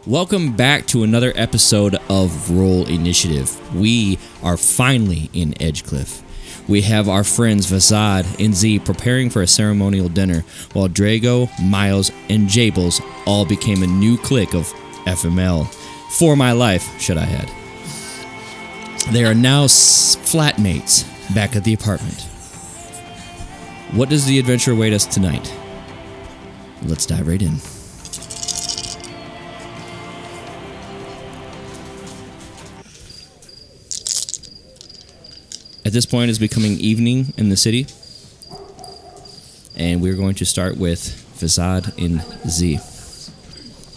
Welcome back to another episode of Roll Initiative. We are finally in Edgecliff. We have our friends Vasad and Z preparing for a ceremonial dinner, while Drago, Miles, and Jables all became a new clique of FML. For my life, should I add. They are now flatmates back at the apartment. What does the adventure await us tonight? Let's dive right in. At this point, it's becoming evening in the city, and we're going to start with Vasad and Z. I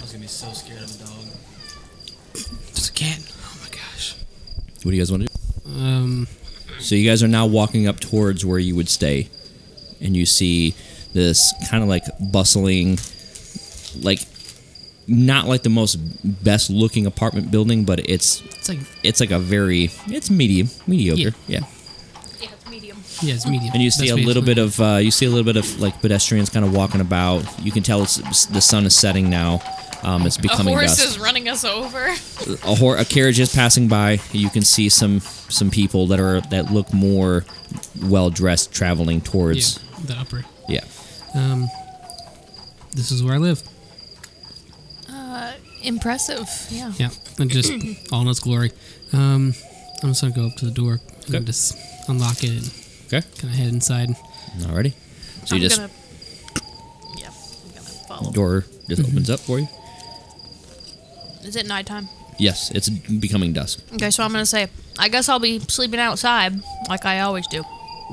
was gonna be so scared of a dog. There's a cat. Oh my gosh. What do you guys want to do? So you guys are now walking up towards where you would stay, and you see this kind of like bustling, like not like the most best looking apartment building, but it's like a very mediocre. Yeah. Yeah, it's medium. And you see a little bit of like pedestrians kind of walking about. You can tell the sun is setting now. It's becoming dusk. A horse is running us over. A carriage is passing by. You can see some people that look more well dressed traveling towards the upper. Yeah. This is where I live. Impressive. Yeah. Yeah, and just all in its glory. I'm just gonna go up to the door and just unlock it and kind of head inside. Alrighty. So I'm I'm gonna follow. Door just opens up for you. Is it nighttime? Yes, it's becoming dusk. Okay, so I'm gonna say, I guess I'll be sleeping outside like I always do.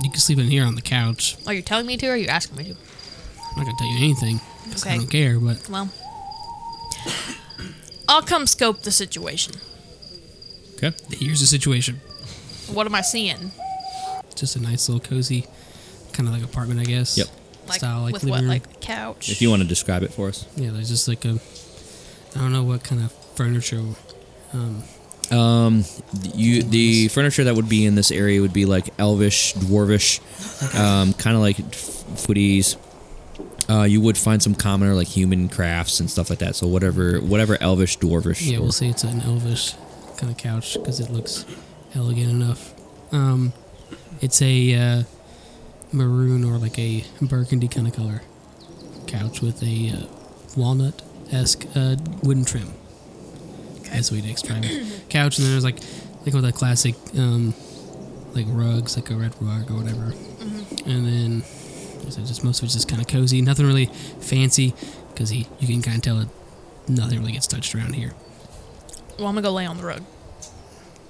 You can sleep in here on the couch. Are you telling me to, or are you asking me to? I'm not gonna tell you anything because I Okay. don't care. But Well, I'll come scope the situation. Okay. here's the situation. What am I seeing? Just a nice little cozy, kind of like apartment, I guess. Yep. Like Style, like with living what, room. like a couch? If you want to describe it for us. Yeah, there's just like a, I don't know what kind of furniture. The furniture that would be in this area would be like elvish, dwarvish, kind of like footies. You would find some commoner like human crafts and stuff like that. So whatever elvish, dwarvish. Yeah, we'll say it's an elvish kind of couch because it looks elegant enough. It's a maroon or like a burgundy kind of color couch with a walnut-esque wooden trim. That's what we'd describe it. Couch, and then there's like with a classic like rugs, like a red rug or whatever. Mm-hmm. And then just most of it's just kind of cozy, nothing really fancy because you can kind of tell it nothing really gets touched around here. Well, I'm gonna go lay on the rug.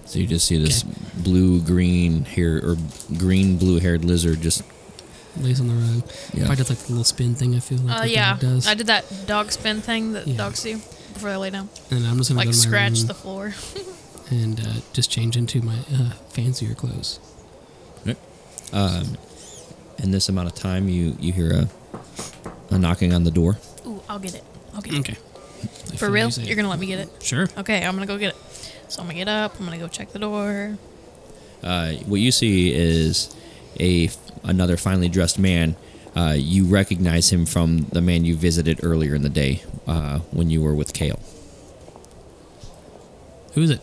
So you just see this blue-green blue-haired lizard just Lays on the rug. Yeah. Probably does like the little spin thing. I feel like Yeah, dog does. I did that dog spin thing that dogs do before they lay down. And I'm just gonna Like go to my scratch room the floor. and just change into my fancier clothes. Okay. In this amount of time, you hear a knocking on the door. Ooh, I'll get it. Okay. For real? You're gonna let me get it? Sure. Okay, I'm gonna go get it. So I'm gonna get up. I'm gonna go check the door. What you see is another finely dressed man. You recognize him from the man you visited earlier in the day when you were with Kale. Who is it?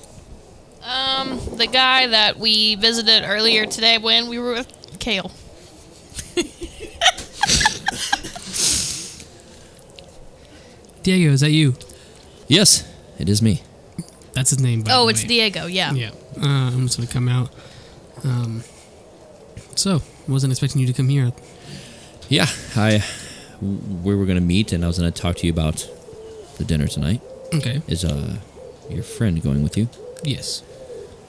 The guy that we visited earlier today when we were with Kale. Diego, is that you? Yes, it is me. That's his name, by the way. It's Diego, yeah. Yeah. I'm just going to come out. So, wasn't expecting you to come here. Yeah, we were going to meet, and I was going to talk to you about the dinner tonight. Okay. Is your friend going with you? Yes.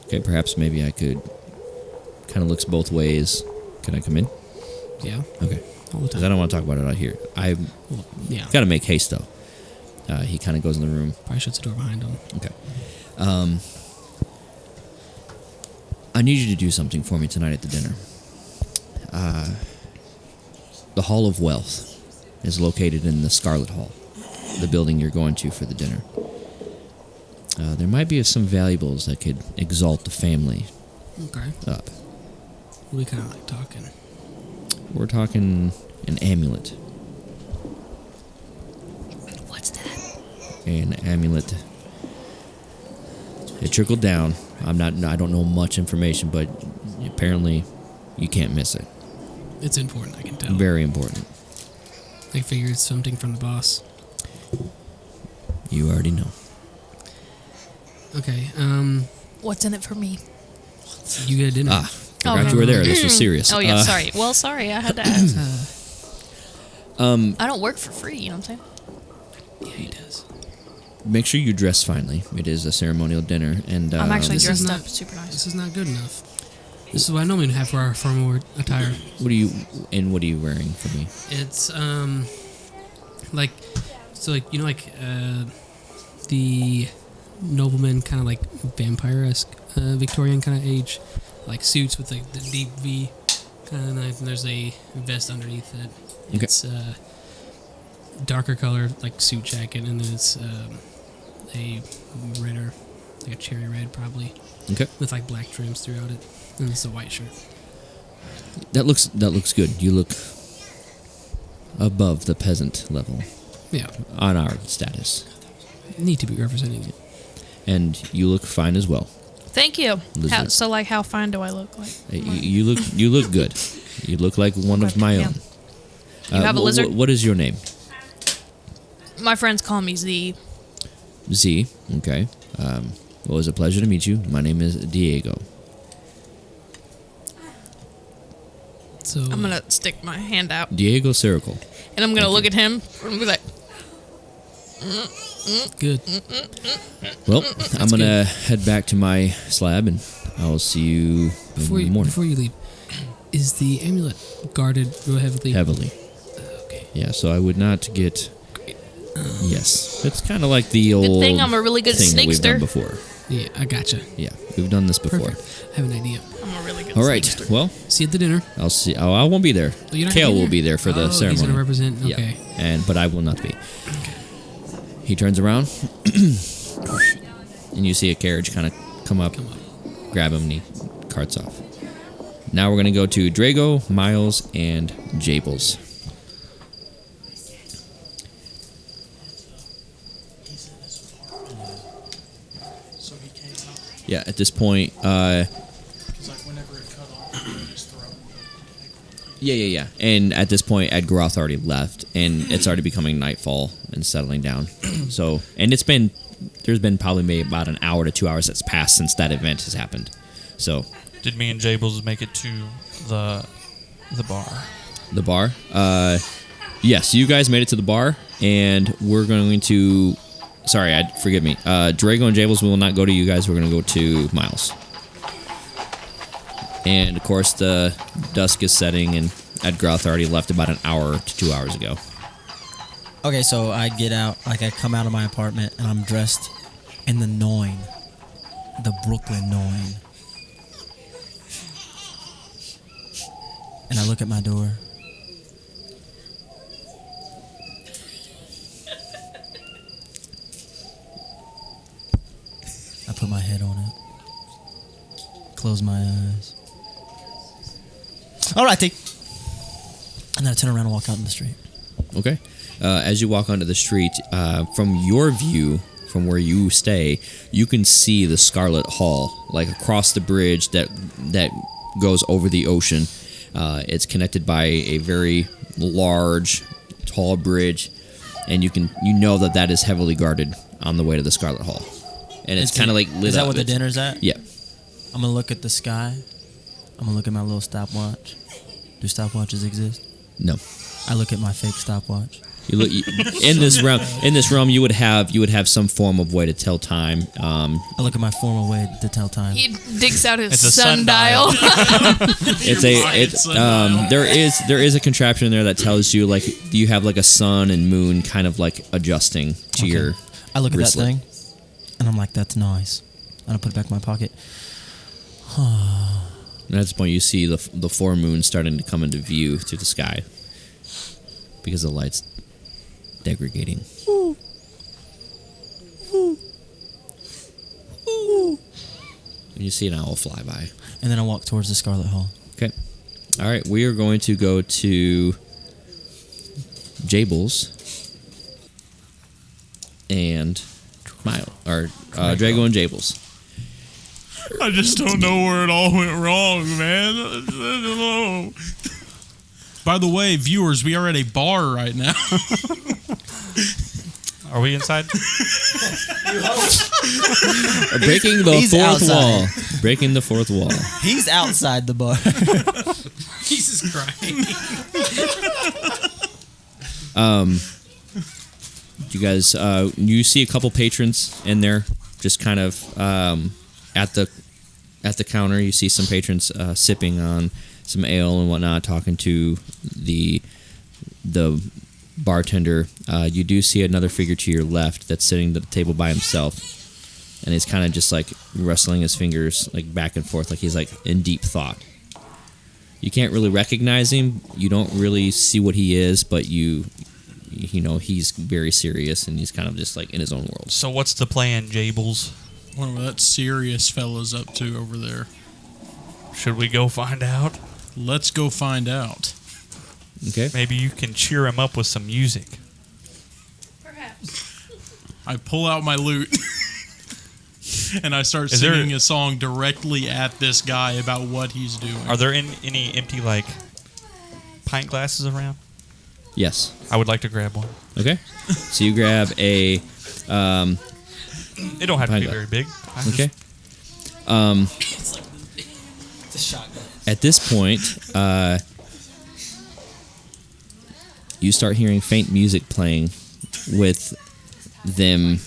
Okay, perhaps maybe I could... Kind of looks both ways. Can I come in? Yeah. Okay. All the Because time. I don't want to talk about it out here. Yeah. Got to make haste, though. He kind of goes in the room. Probably shuts the door behind him. Okay. I need you to do something for me tonight at the dinner. The Hall of Wealth is located in the Scarlett Hall, the building you're going to for the dinner. There might be some valuables that could exalt the family Okay. up. We kind of like talking. We're talking an amulet. What's that? an amulet. It trickled down. I don't know much information, but apparently you can't miss it. It's important, I can tell. Very important. I figure it's something from the boss. You already know. Okay, What's in it for me? you get a dinner. Forgot you were there. This was serious. Oh, yeah, sorry. Well, sorry, I had to ask. I don't work for free, you know what I'm saying? Yeah, he does. Make sure you dress finely. It is a ceremonial dinner, and I'm actually This is dressed not- up super nice. This is not good enough. This is what I normally have for our formal attire. what are you wearing for me? It's the nobleman kind of like vampire-esque Victorian kind of age, like suits with like the deep V kind of knife, and there's a vest underneath it. Okay. It's darker color like suit jacket, and then it's a redder, like a cherry red probably, Okay. with like black trims throughout it, and it's a white shirt. That looks good. You look above the peasant level Yeah, on our status, need to be representing it. and you look fine as well. Thank you. Lizard. How fine do I look like? You look good. You look like one of my Yeah. own. You have a lizard? What is your name? My friends call me Z. Z. Okay. Well, it was a pleasure to meet you. My name is Diego. So I'm going to stick my hand out, Diego Sirical. and I'm going to look at him and be like, good. Well, I'm gonna head back to my slab, and I'll see you in the morning. Before you leave, is the amulet guarded real heavily? Heavily. Okay. Yeah, so I would not get. Yes, it's kind of like the old. good thing I'm a really good thing that we've done sneakster. before. Yeah, I gotcha. Yeah, we've done this before. Perfect. I have an idea. I'm a really good All right. sneakster. Well, See you at the dinner. I'll see. Oh, I won't be there. Oh, you're not Kale gonna be will there? be there for the ceremony. He's gonna represent. Yeah, Okay. but I will not be. He turns around, and you see a carriage kind of come up, grab him, and he carts off. Now we're gonna go to Drago, Miles, and Jables. So he came out. Yeah, at this point, Because like whenever it cut off, you just throw it. yeah. And at this point, Edgaroth already left, and it's already becoming nightfall and settling down. So, and there's been probably maybe about an hour to 2 hours that's passed since that event has happened. So, Did me and Jables make it to the bar? the bar, yes, you guys made it to the bar, and we're going to. Sorry, forgive me. Drago and Jables, we will not go to you guys. We're going to go to Miles. And of course, the dusk is setting, and Edgaroth already left about an hour to 2 hours ago. Okay, so I get out, like I come out of my apartment and I'm dressed in the Noin, the Brooklyn Noin. And I look at my door. I put my head on it. Close my eyes. Alrighty. And then I turn around and walk out in the street. Okay. As you walk onto the street, from your view, from where you stay, you can see the Scarlett Hall, like across the bridge that goes over the ocean. It's connected by a very large, tall bridge, and you know that is heavily guarded on the way to the Scarlett Hall, and it's kind of like lit up. Is that what the dinner's at? Yeah. I'm gonna look at the sky. I'm gonna look at my little stopwatch. Do stopwatches exist? No. I look at my fake stopwatch. You look in this realm. In this realm, you would have some form of way to tell time. I look at my formal way to tell time. He digs out his It's a sundial. There is a contraption in there that tells you like you have like a sun and moon kind of like adjusting to your. I look at wristlet. that thing, and I'm like, "That's nice." And I put it back in my pocket. And at this point, you see the full moon starting to come into view through the sky because the light's degrading. And you see an owl fly by. And then I walk towards the Scarlett Hall. Okay. All right. We are going to go to Jables. and Drago and Jables. I just don't know where it all went wrong, man. I don't know. By the way, viewers, we are at a bar right now. Are we inside? Breaking the He's fourth outside. wall. Breaking the fourth wall. He's outside the bar. Jesus Christ. You guys, you see a couple patrons in there, just kind of at the counter. You see some patrons sipping on some ale and whatnot, talking to the bartender. You do see another figure to your left that's sitting at the table by himself, and he's kind of just like rustling his fingers like back and forth, like he's like in deep thought. You can't really recognize him. You don't really see what he is, but you know he's very serious and he's kind of just like in his own world. So what's the plan, Jables? What that serious fella's up to over there? Should we go find out? Let's go find out. Okay. Maybe you can cheer him up with some music. Perhaps. I pull out my lute and I start Is there- singing a song directly at this guy about what he's doing. Are there any empty, like, pint glasses around? Yes. I would like to grab one. Okay. So you grab a. It don't have to Pint be glass. very big. Okay. It's a shotgun. At this point, you start hearing faint music playing with them,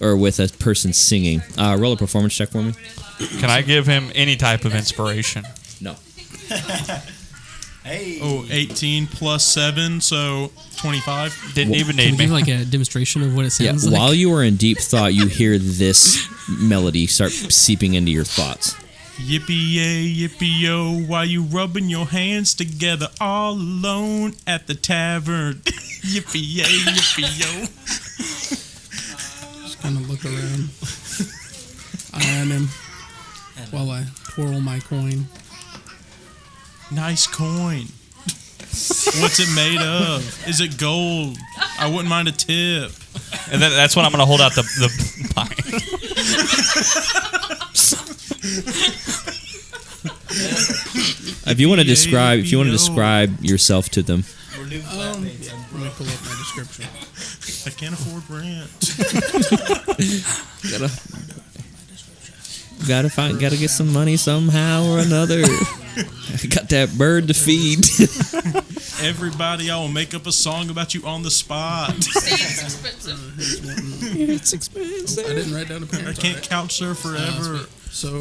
or with a person singing. Roll a performance check for me. Can I give him any type of inspiration? No. Hey. Oh, 18 plus 7, so 25. Didn't even Can need we me. give like a demonstration of what it Yeah. sounds like? While you are in deep thought, you hear this melody start seeping into your thoughts. Yippee-yay, yippee-yo, while you rubbing your hands together all alone at the tavern. Yippee-yay, yippee-yo. Just kind of look around. Eye on him while I twirl my coin. Nice coin. What's it made of? Is it gold? I wouldn't mind a tip. And then that's when I'm going to hold out the pint. If you want to describe yourself to them. Let me pull up my description. I can't afford rent. Gotta get some money somehow or another. Got that bird to feed. Everybody, I will make up a song about you on the spot. Seems expensive. It's expensive. I didn't write down a pen. I can't couch surf forever. So,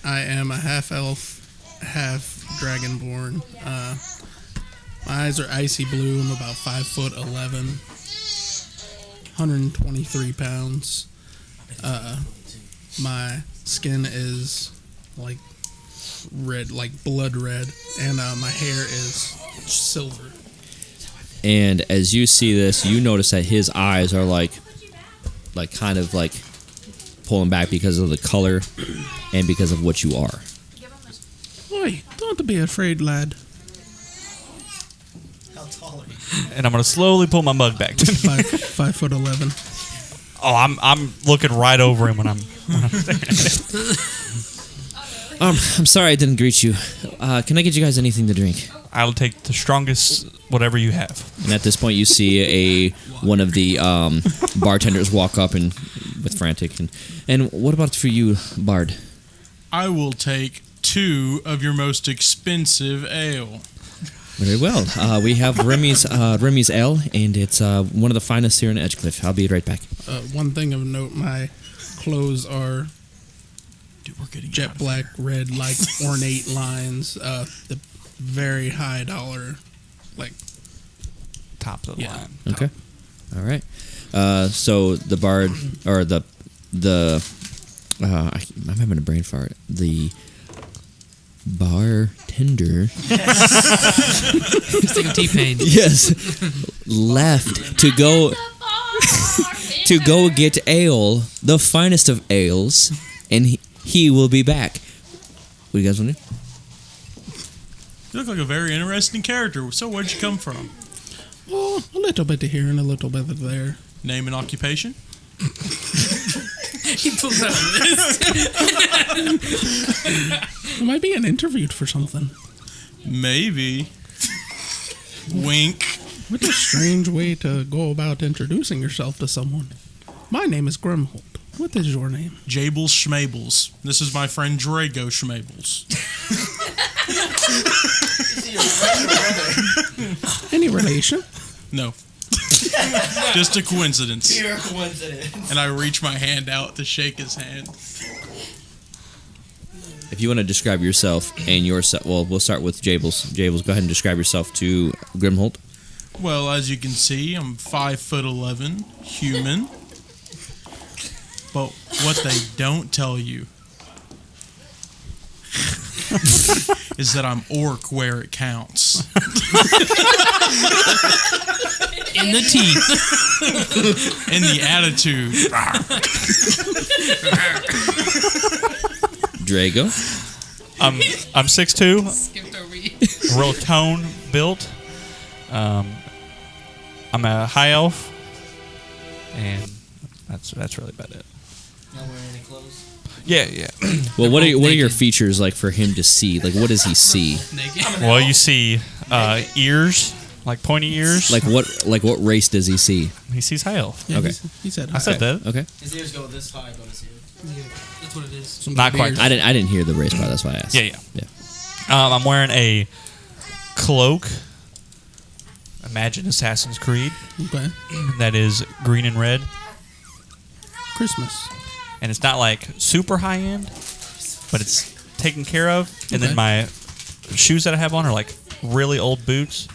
I am a half elf, half dragonborn. My eyes are icy blue. I'm about 5'11", 123 pounds. My skin is like red, like blood red, and my hair is silver. And as you see this, you notice that his eyes are like kind of like pulling back because of the color and because of what you are. Oi, don't be afraid, lad. How tall are you? And I'm going to slowly pull my mug back to me. 5'11". Oh, I'm looking right over him when I'm I'm sorry I didn't greet you. Can I get you guys anything to drink? I'll take the strongest whatever you have. And at this point, you see one of the bartenders walk up and with frantic and what about for you, Bard? I will take 2 of your most expensive ale. Very well. We have Remy's Ale, and it's one of the finest here in Edgecliff. I'll be right back. One thing of note, my clothes are Dude, we're getting jet black, red, like ornate lines. The very high dollar, like Top of the Yeah. line. Okay. All right. So the bard, or I'm having a brain fart. The bartender, just think of T-Pain. yes, left to go get ale, the finest of ales, and he will be back. What do you guys want to do? You look like a very interesting character. So where'd you come from? Oh, a little bit here and a little bit there. Name and occupation? He pulls out a list. Am I being interviewed for something? Maybe. Wink. What a strange way to go about introducing yourself to someone. My name is Grimholt. What is your name? Jables Schmables. This is my friend Drago Schmables. Any relation? No. Just a coincidence. Pure coincidence. And I reach my hand out to shake his hand. If you want to describe yourself and yourself, well, we'll start with Jables. Jables, go ahead and describe yourself to Grimholt. Well, as you can see, I'm 5'11", human. But what they don't tell you is that I'm orc where it counts. In the teeth. In the attitude. Drago. I'm 6'2", Skipped over you. real tone built. I'm a high elf, and that's really about it. Not wearing any clothes. Yeah. Well, what are your naked. features like for him to see? Like, what does he see? Naked. Well, you see ears, like pointy ears. Like what race does he see? He sees high elf. Yeah, Okay. He said I said that. Okay. His ears go this high, but his ears. Yeah, that's what it is. some Not good quite. ears. I didn't hear the race part. That's why I asked. Yeah. Yeah. I'm wearing a cloak. Imagine Assassin's Creed. Okay. That is green and red, Christmas. and it's not like super high end, but it's taken care of. And Okay. then my shoes that I have on are like really old boots.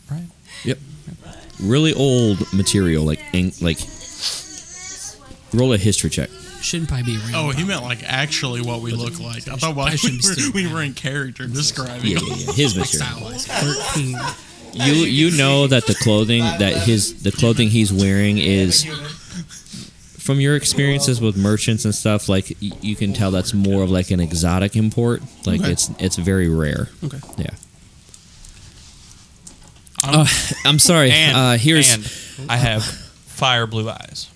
Right. Yep. Really old material, like roll a history check. Shouldn't probably be a ring. Oh, he meant like actually what we look like. I thought I shouldn't be stupid. we were in character describing. Yeah. His material. Stylized. 13. You know that the clothing he's wearing is, from your experiences with merchants and stuff, like you can tell that's more of like an exotic import. Like Okay. it's very rare. Okay. Yeah. I'm sorry. And Here's. I have fire blue eyes,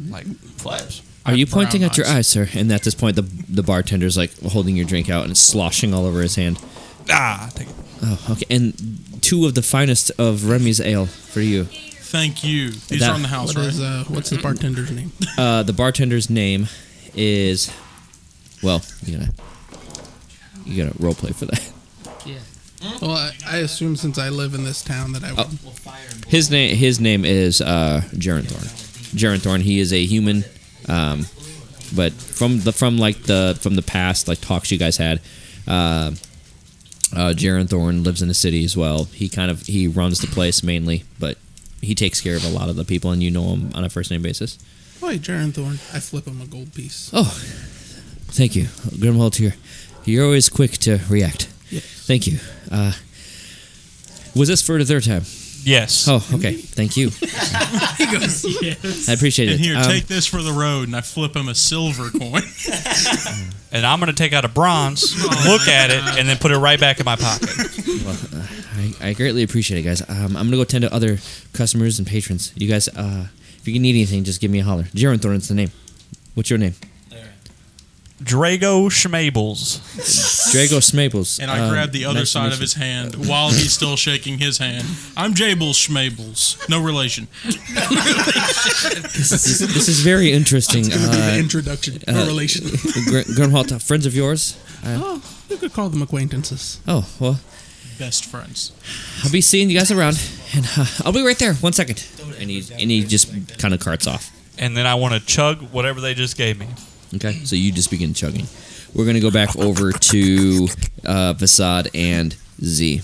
like flares. Are you brown pointing at your eyes. eyes, sir? And at this point, the bartender's like holding your drink out and it's sloshing all over his hand. Take it. Oh, okay. And 2 of the finest of Remy's ale for you. Thank you. These That- are on the house, What right? is, what's the bartender's name? The bartender's name is. Well, you gotta role play for that. Yeah. Well, I assume since I live in this town that I would. His name is Jarenthorn. Jarenthorn. He is a human, but from the past like talks you guys had, Jarenthorn lives in the city as well. He runs the place mainly, but he takes care of a lot of the people, and you know him on a first name basis. Oh, hey, Jaren Thorne. I flip him a gold piece. Oh, thank you, Grimholt. You're always quick to react. Yes. Thank you. Was this for the 3rd time? Yes. Oh, okay. Thank you. He goes, yes. I appreciate And it. here, take this for the road, and I flip him a silver coin. And I'm going to take out a bronze, look at it, and then put it right back in my pocket. Well, I greatly appreciate it, guys. I'm gonna go tend to other customers and patrons. You guys, if you need anything, just give me a holler. Jaron Thornton's the name. What's your name? Drago Schmables. Drago Smaples. And I grab the other nice to side meet of you. his hand while he's still shaking his hand. I'm Jables Schmables. No relation. This is very interesting. It's going to be the introduction. No relation. Grimholt, friends of yours? Oh, you could call them acquaintances. Oh, well, Best friends. I'll be seeing you guys around, and I'll be right there. 1 second. And he just kind of carts off. And then I want to chug whatever they just gave me. Okay, so you just begin chugging. We're gonna go back over to Vasad and Z.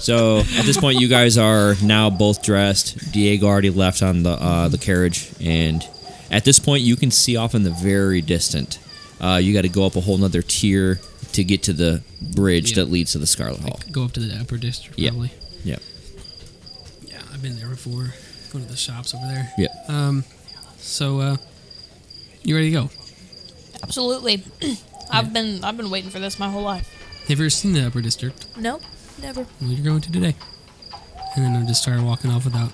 So at this point, you guys are now both dressed. Diego already left on the carriage, and at this point, you can see off in the very distant. You got to go up a whole nother tier to get to the bridge that leads to the Scarlett Hall. Go up to the upper district, Yeah. probably. Yep. Yeah, I've been there before. Go to the shops over there. Yep. So, you ready to go? Absolutely. I've been waiting for this my whole life. Have you ever seen the Upper District? Nope, never. Well, you're going to today. And then I just started walking off without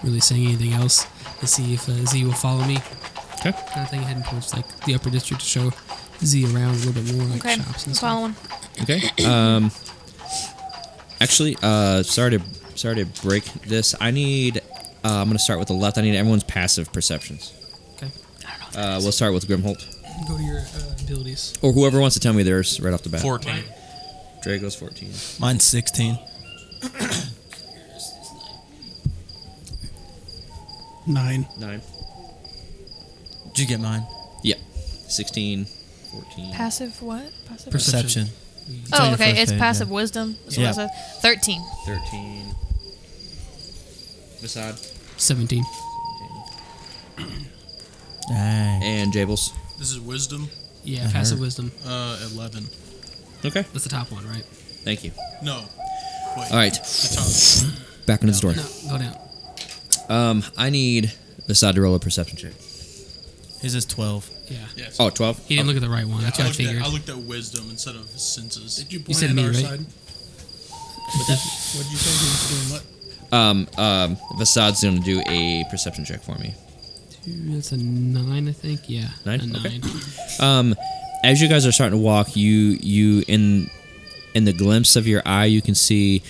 really saying anything else to see if Z will follow me. Okay. Kind of thing, heading towards like the Upper District to show Z around a little bit more, like Okay, shops and I'm stuff. following. Okay. Actually, sorry to break this. I need. I'm gonna start with the left. I need everyone's passive perceptions. Okay. We'll start with Grimholt, Go to your abilities. or whoever wants to tell me theirs right off the bat. 14. Drago's 14. Mine's 16. 9. 9. Did you get mine? Yep. 16. 14. Passive what? Passive. Perception. It's on Oh, your okay. first It's page, passive yeah. wisdom. That's Yeah. what I said. 13. 13. Vasad. 17. Dang. And Jables. This is wisdom. Yeah, I passive heard. wisdom. 11. Okay. That's the top one, right? Thank you. No. Wait. All right. The top. Back into the store. No, go down. I need Vasad to roll a perception check. His is 12. Yeah. Yes. Oh, 12? He didn't look at the right one. That's what I figured. I looked at wisdom instead of senses. Did you You point said at me, our right? side? What did you say he was doing? What? Vasad's going to do a perception check for me. That's a 9, I think. Yeah. 9? A 9. Okay. As you guys are starting to walk, you in the glimpse of your eye, you can see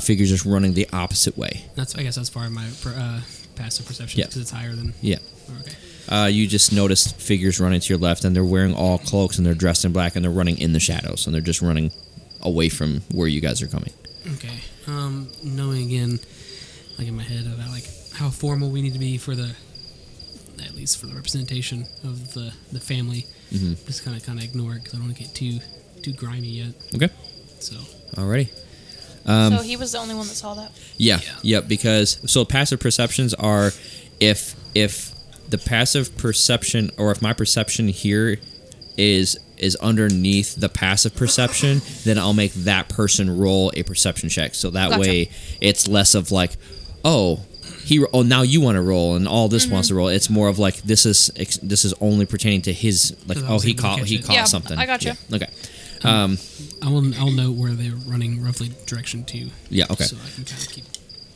figures just running the opposite way. I guess that's part of my passive perception Yeah. because it's higher than. Yeah. Okay. You just notice figures running to your left, and they're wearing all cloaks, and they're dressed in black, and they're running in the shadows, and they're just running away from where you guys are coming. Okay. Knowing again, like in my head about like how formal we need to be for at least for the representation of the family. Mm-hmm. Just kind of ignore it because I don't want to get too grimy yet. Okay. So. Alrighty. So he was the only one that saw that. Yeah. Yeah. Yep. Because passive perceptions are if the passive perception, or if my perception here is underneath the passive perception, then I'll make that person roll a perception check. So that Gotcha. way it's less of like, now you want to roll and all this wants to roll. It's more of like this is only pertaining to his, like, 'Cause I was he able to caught catch it. Yeah, something. I gotcha. Yeah. Okay. I'll note where they're running roughly direction to. Yeah. Okay. So I can kind of keep.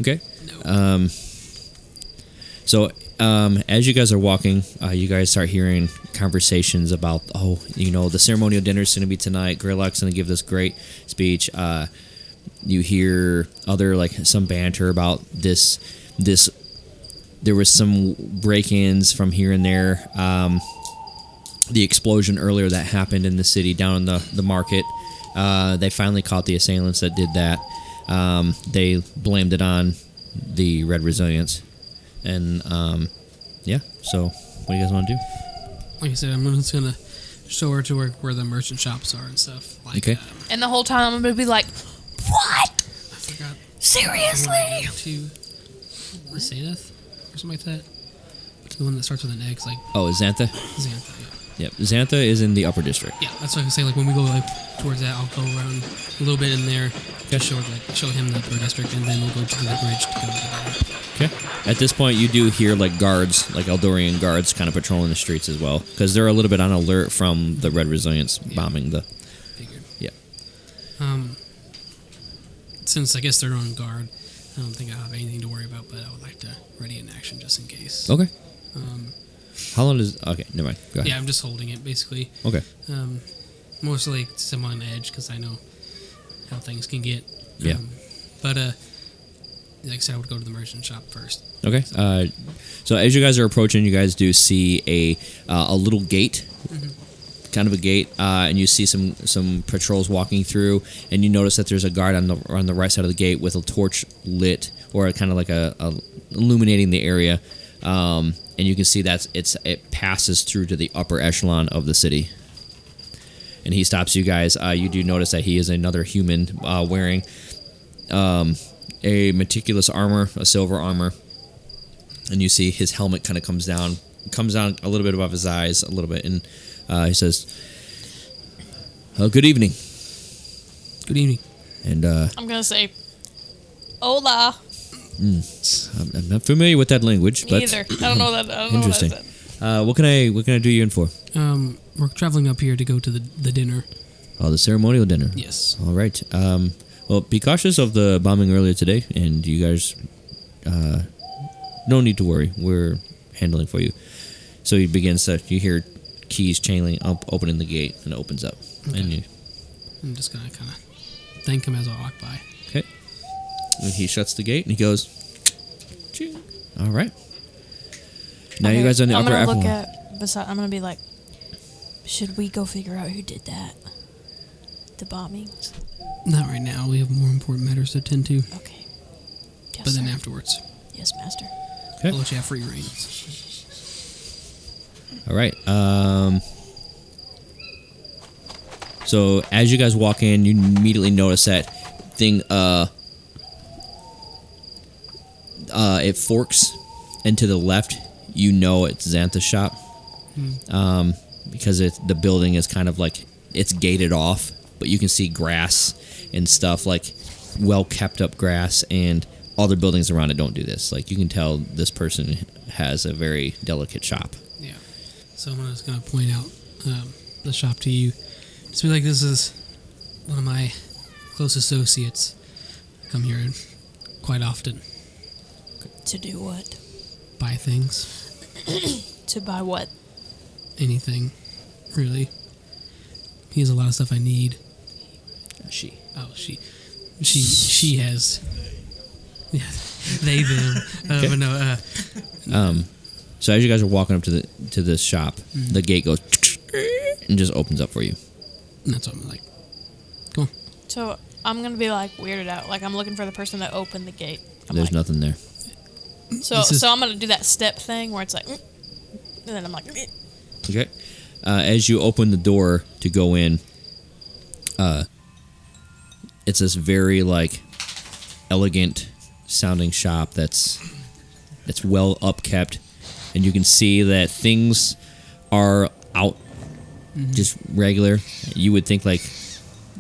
Okay. note. So as you guys are walking, you guys start hearing conversations about, the ceremonial dinner is going to be tonight. Greylock's going to give this great speech. You hear some banter about this. There was some break-ins from here and there. The explosion earlier that happened in the city down in the market. They finally caught the assailants that did that. They blamed it on the Red Resilience. And, so what do you guys want to do? Like I said, I'm just gonna show her to where the merchant shops are and stuff. Like, Okay. And the whole time I'm going to be like, what? I forgot. Seriously? To Zenith or something like that. The one that starts with an X, like Oh, Xantha? Xantha. Yep. Xantha is in the upper district. Yeah, that's what I was saying. Like when we go towards that, I'll go around a little bit in there to show him the upper district, and then we'll go to the bridge to go to the. Okay. At this point, you do hear guards, Eldorian guards, kind of patrolling the streets as well, because they're a little bit on alert from the Red Resilience bombing the. Figured. Yeah. Since I guess they're on guard, I don't think I have anything to worry about, but I would like to ready an action just in case. Okay. How long does? Okay, never mind. Go ahead. Yeah, I'm just holding it basically. Okay. Mostly I'm on edge because I know how things can get. Yeah. But like I said, I would go to the merchant shop first. Okay. So as you guys are approaching, you guys do see a little gate, kind of a gate, and you see some patrols walking through, and you notice that there's a guard on the right side of the gate with a torch lit, or kind of like a illuminating the area, and you can see that it passes through to the upper echelon of the city. And he stops you guys. You do notice that he is another human wearing a meticulous armor, a silver armor, and you see his helmet kind of comes down a little bit above his eyes, a little bit, and he says, "Good evening." Good evening. And I'm going to say, hola. I'm not familiar with that language, Me but either. I don't know that. I don't interesting. know what I said. What can I do you in for? We're traveling up here to go to the dinner. Oh, the ceremonial dinner. Yes. All right. Well, be cautious of the bombing earlier today, and you guys, no need to worry. We're handling for you. So he begins to. You hear keys chaining up, opening the gate, and it opens up. Okay. And I'm just gonna kind of thank him as I walk by. okay. And he shuts the gate and he goes. Ching. All right. Now you guys are in the upper I'm Apple. gonna look at. I'm gonna be like, should we go figure out who did that? The bombings. Not right now. We have more important matters to attend to. Okay. Yes, But then sir. afterwards, Yes, master. Okay. I'll let you have free reigns. All right. So as you guys walk in, you immediately notice that thing. It forks, and to the left, you know it's Xantha's shop. Because the building is kind of like it's gated off, but you can see grass and stuff like well kept up grass, and other buildings around it don't do this. Like you can tell this person has a very delicate shop. Yeah. So I'm just gonna point out the shop to you. Just be like, this is one of my close associates. I come here quite often. To do what? Buy things. To buy what? Anything, really. He has a lot of stuff I need. She. Oh, she has. Yeah, they them. But no. So as you guys are walking up to this shop, the gate goes and just opens up for you. And that's what I'm like. Cool. So I'm gonna be like weirded out. Like I'm looking for the person that opened the gate. There's like, nothing there. So I'm gonna do that step thing where it's like, and then I'm like, Okay. As you open the door to go in, it's this very like elegant sounding shop that's well upkept, and you can see that things are out just regular. You would think like,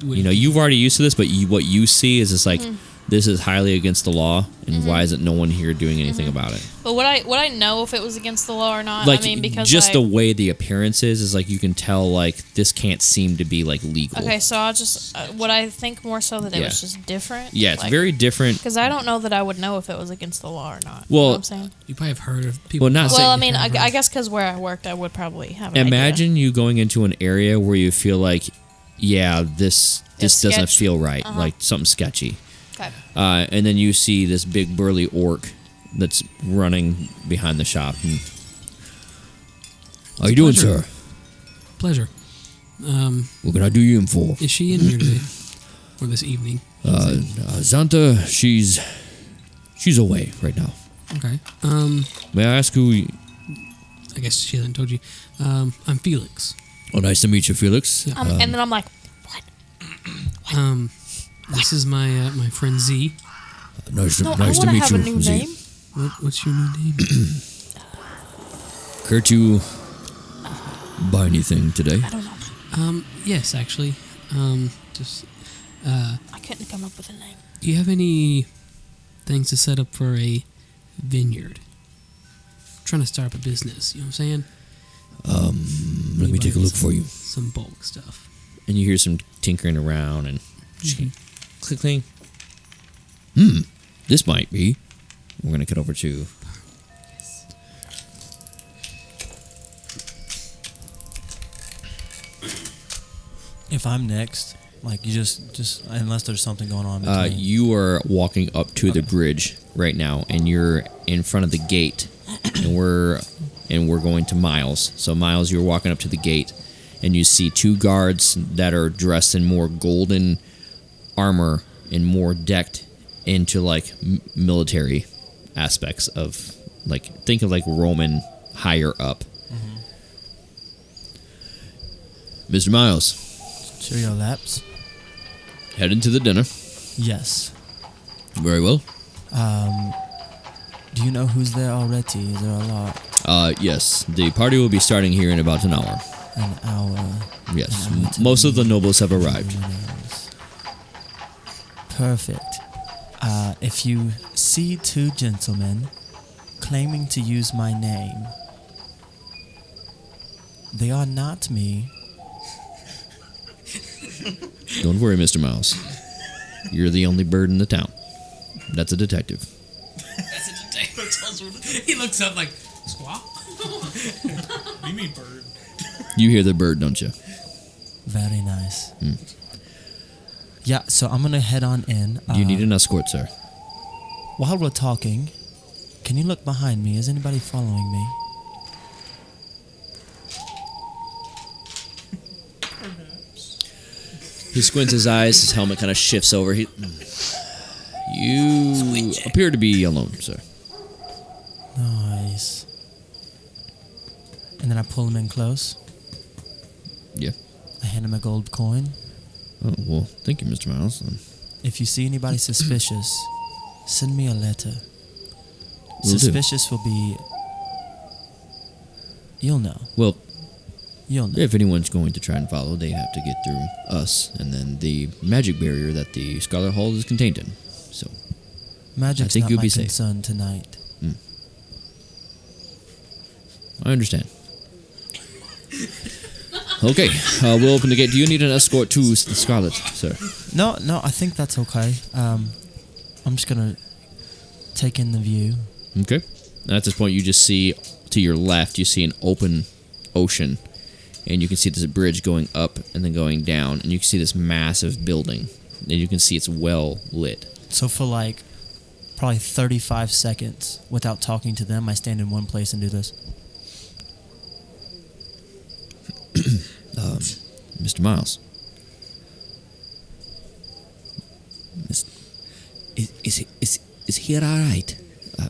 you've already used to this, but what you see is just like. This is highly against the law, and why isn't no one here doing anything about it? But would I know if it was against the law or not? Like, I mean, because just the way the appearance is like you can tell like this can't seem to be like legal. Okay, so I'll just would I think more so that it was just different? Yeah, it's very different. Because I don't know that I would know if it was against the law or not. Well, you know what I'm saying? You probably have heard of people. Well, not Well, I saying- mean, I guess because where I worked, I would probably have an Imagine you going into an area where you feel like, yeah, this doesn't sketch. feel right, like something sketchy. Okay. And then you see this big burly orc that's running behind the shop. And, how you doing, pleasure. sir? Pleasure. What can I do you in for? Is she in here today? Or this evening? Xantha, she's away right now. Okay. May I ask who? I guess she hasn't told you. I'm Felix. Oh, nice to meet you, Felix. And then I'm like, what? This is my my friend Z. Nice No, to I meet want to have you, a new Z. name. What's your new name? Care to buy anything today? I don't know. Yes, actually. Just I couldn't come up with a name. do you have any things to set up for a vineyard? I'm trying to start up a business, you know what I'm saying? Let me take a look for you. Some bulk stuff. And you hear some tinkering around and click, cling. This might be. We're gonna cut over to. If I'm next, like you just unless there's something going on. Between. You are walking up to the bridge right now, and you're in front of the gate, and we're going to Miles. So Miles, you're walking up to the gate, and you see two guards that are dressed in more golden armor and more decked into like military aspects of like think of like Roman higher up. Mr. Miles, Cheerio, Laps. head into the dinner. Yes. Very well. Do you know who's there already? Is there a lot? Yes, the party will be starting here in about an hour. An hour. Yes, An hour to most of the nobles have arrived. Perfect. If you see two gentlemen claiming to use my name, they are not me. Don't worry, Mr. Miles. You're the only bird in the town. That's a detective. That's a detective. He looks up like, squawk? What do you mean bird? You hear the bird, don't you? Very nice. Yeah, so I'm going to head on in. Do you need an escort, sir? While we're talking, can you look behind me? Is anybody following me? He squints his eyes. His helmet kind of shifts over. You appear to be alone, sir. Nice. And then I pull him in close. Yeah. I hand him a gold coin. Oh, well, thank you, Mr. Miles. If you see anybody suspicious, send me a letter. Will do. Suspicious will be... You'll know. Well, You'll know. if anyone's going to try and follow, they have to get through us and then the magic barrier that the Scarlett Hall is contained in. So, Magic's I think not you'll my be safe. concern tonight. I understand. Okay, we'll open the gate. Do you need an escort to the Scarlet, sir? No, I think that's okay. I'm just gonna take in the view. Okay. And at this point, you just see to your left, you see an open ocean, and you can see this bridge going up and then going down, and you can see this massive building, and you can see it's well lit. So for like probably 35 seconds, without talking to them, I stand in one place and do this. Mr. Miles. Is he all right? I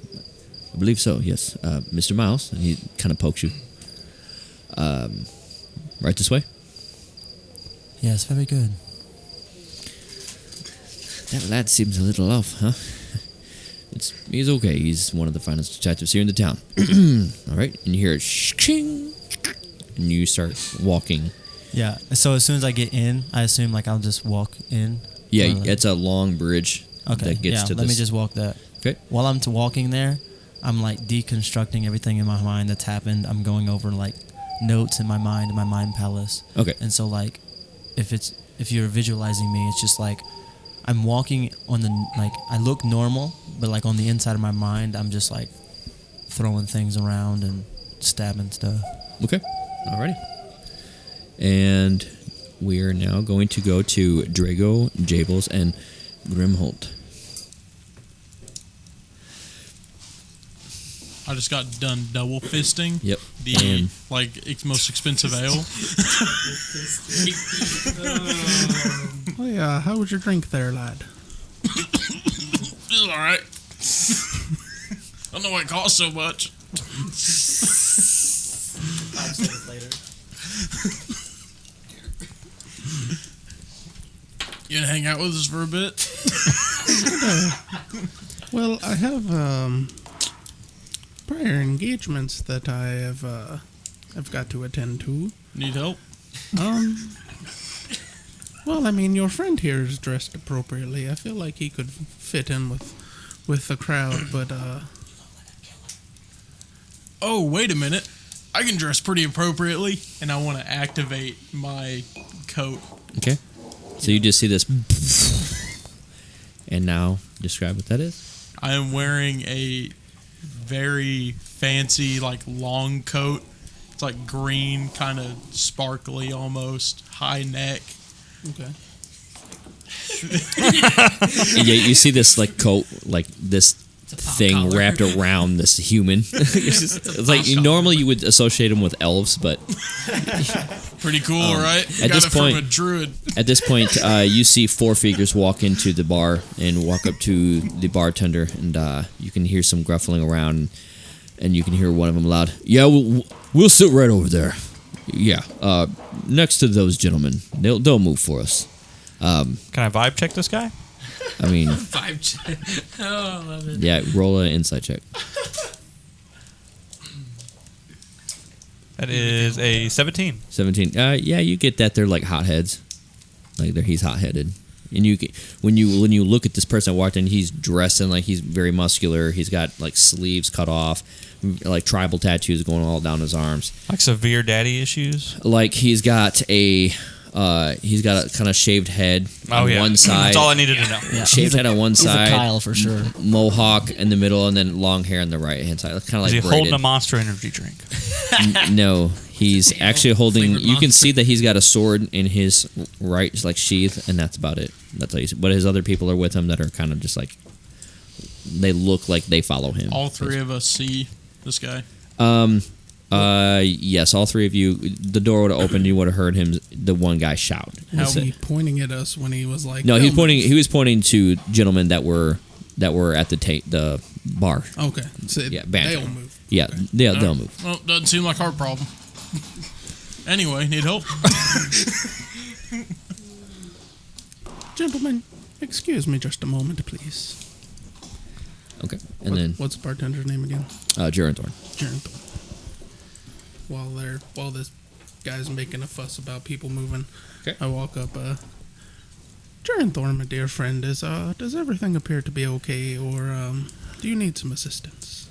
believe so, yes. Mr. Miles, and he kind of pokes you. Right this way? Yes, very good. That lad seems a little off, huh? He's okay. He's one of the finest detectives here in the town. All right, and you hear a shing, and you start walking. Yeah. So as soon as I get in, I assume like I'll just walk in. Yeah, Or, like- it's a long bridge Okay. that gets yeah. to Let this. me just walk that. Okay. While I'm walking there, I'm like deconstructing everything in my mind that's happened. I'm going over like notes in my mind palace. Okay. And so like, if you're visualizing me, it's just like I'm walking on the like I look normal, but like on the inside of my mind, I'm just like throwing things around and stabbing stuff. Okay. Alrighty. And we are now going to go to Drago, Jables, and Grimholt. I just got done double fisting. Yep. The And- most expensive ale. Oh yeah, how was your drink there, lad? It's all right. I don't know why it costs so much. 5 seconds later. You gonna hang out with us for a bit? Well, I have prior engagements that I've got to attend to. Need help? Well, I mean, your friend here is dressed appropriately. I feel like he could fit in with the crowd, but Oh, wait a minute. I can dress pretty appropriately, and I want to activate my coat. Okay. So you just see this. And now describe what that is. I am wearing a very fancy, like, long coat. It's like green, kind of sparkly almost, high neck. okay. And yeah, you see this like coat, like this a pop thing collar. wrapped around this human. It's like normally you would associate them with elves, but Pretty cool, right? at Got this it point- from a druid. at this point, you see 4 figures walk into the bar and walk up to the bartender, and you can hear some gruffling around, and you can hear one of them loud, "Yeah, we'll sit right over there. Yeah, next to those gentlemen. They'll move for us. Can I vibe check this guy? I mean, 5 check. Oh, I love it. yeah, roll an insight check. That is a 17. 17. Yeah, you get that they're like hotheads. Like he's hot-headed. And when you look at this person that walked in, he's dressed in like he's very muscular. He's got like sleeves cut off, like tribal tattoos going all down his arms. Like severe daddy issues. Like he's got a He's got a kind of shaved head Oh, on yeah. one side. That's all I needed to know. Yeah, Shaved head on one he's side. a Kyle for sure. Mohawk in the middle, and then long hair on the right hand side. Kind of Is like he holding braided. a Monster Energy drink? No, he's actually holding. Favorite You can monster. see that he's got a sword in his right, like sheath, and that's about it. That's all you see. But his other people are with him that are kind of just like they look like they follow him. All three of us see this guy. Yes, all three of you. The door would have opened. You would have heard him. The one guy shout. How he pointing at us when he was like? No, he's "Come." pointing. He was pointing to gentlemen that were at the bar. Okay, so Yeah, banter. they'll move. Yeah, they'll move. Well, doesn't seem like our problem. Anyway, need help? Gentlemen, excuse me just a moment, please. Okay, and then What's the bartender's name again? Jaron Thorne. Jaron Thorne. While this guy's making a fuss about people moving, Okay. I walk up. Jaron Thorne, my dear friend, does everything appear to be okay, or do you need some assistance?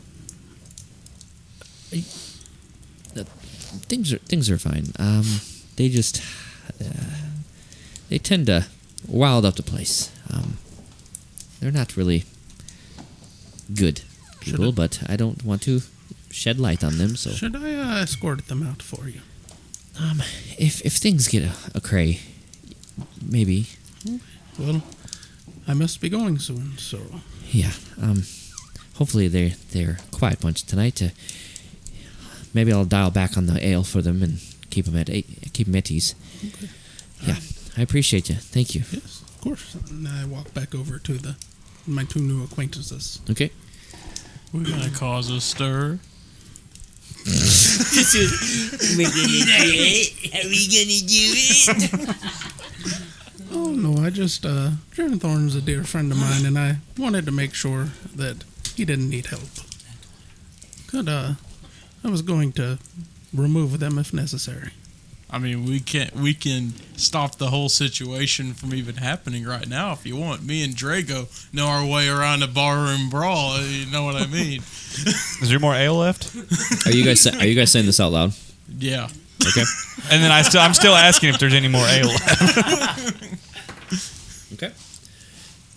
Things are fine. They just they tend to wild up the place. They're not really good people, but I don't want to shed light on them. So Should I escort them out for you? if things get a cray, maybe. Well, I must be going soon, so Yeah. Hopefully they're a quiet bunch tonight. Maybe I'll dial back on the ale for them and keep them at ease. Okay. Yeah, I appreciate you. Thank you. Yes, of course. And I walk back over to my two new acquaintances. Okay. We're gonna cause a stir. Oh no, I just Jaron Thorne's a dear friend of mine, and I wanted to make sure that he didn't need help. I was going to remove them if necessary. I mean, we can stop the whole situation from even happening right now if you want. Me and Drago know our way around a barroom brawl. You know what I mean? Is there more ale left? Are you guys saying this out loud? Yeah. Okay. And then I'm still asking if there's any more ale left. Okay.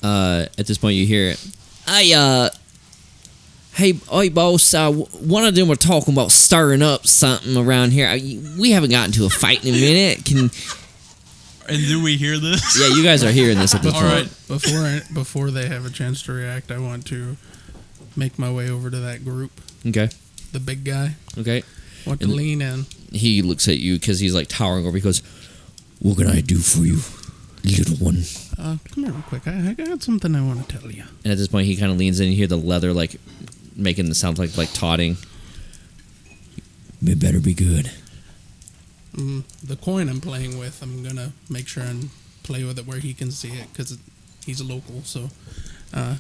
At this point, you hear it. Hey, boss. One of them were talking about stirring up something around here. We haven't gotten to a fight in a minute. And do we hear this? Yeah, you guys are hearing this at this All point. right. Before they have a chance to react, I want to make my way over to that group. Okay. The big guy. Okay. I want to And- lean in. He looks at you because he's like towering over. He goes, "What can I do for you, little one?" Come here real quick. I got something I want to tell you. And at this point, he kind of leans in. And you hear the leather like making the sound like taunting. It better be good. The coin I'm playing with, I'm gonna make sure and play with it where he can see it because he's a local. So I'm